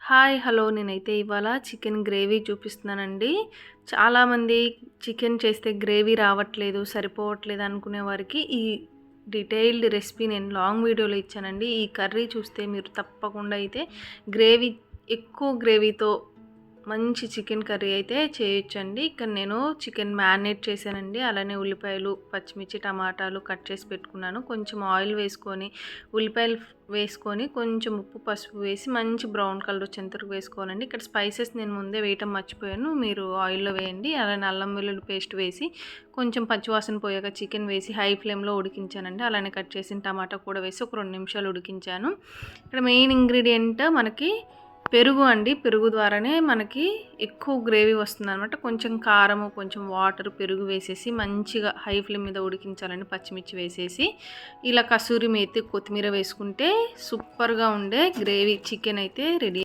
Hi hello నేనైతే ఇవాళ chicken gravy చూపిస్తున్నానండి. చాలామంది చికెన్ చేస్తే గ్రేవీ రావట్లేదు, సరిపోవట్లేదు అనుకునే వారికి ఈ డీటెయిల్డ్ రెసిపీ నేను లాంగ్ వీడియోలో ఇచ్చానండి. ఈ కర్రీ చూస్తే మీరు తప్పకుండా అయితే గ్రేవీ ఎక్కువ గ్రేవీతో మంచి చికెన్ కర్రీ అయితే చేయొచ్చండి. ఇక్కడ నేను చికెన్ మ్యారినేట్ చేశానండి. అలానే ఉల్లిపాయలు, పచ్చిమిర్చి, టమాటాలు కట్ చేసి పెట్టుకున్నాను. కొంచెం ఆయిల్ వేసుకొని ఉల్లిపాయలు వేసుకొని కొంచెం ఉప్పు, పసుపు వేసి మంచి బ్రౌన్ కలర్ వచ్చేంత వరకు వేసుకోవాలండి. ఇక్కడ స్పైసెస్ నేను ముందే వేయటం మర్చిపోయాను, మీరు ఆయిల్లో వేయండి. అలానే అల్లం వెల్లుల్లి పేస్ట్ వేసి కొంచెం పచ్చివాసన పోయాక చికెన్ వేసి హై ఫ్లేమ్లో ఉడికించానండి. అలానే కట్ చేసిన టమాటా కూడా వేసి ఒక 2 నిమిషాలు ఉడికించాను. ఇక్కడ మెయిన్ ఇంగ్రీడియంట్ మనకి పెరుగు అండి. పెరుగు ద్వారానే మనకి ఎక్కువ గ్రేవీ వస్తుందన్నమాట. కొంచెం కారము, కొంచెం వాటర్, పెరుగు వేసేసి మంచిగా హై ఫ్లేమ్ మీద ఉడికించాలండి. పచ్చిమిర్చి వేసేసి ఇలా కసూరి మేతి, కొత్తిమీర వేసుకుంటే సూపర్గా ఉండే గ్రేవీ చికెన్ అయితే రెడీ.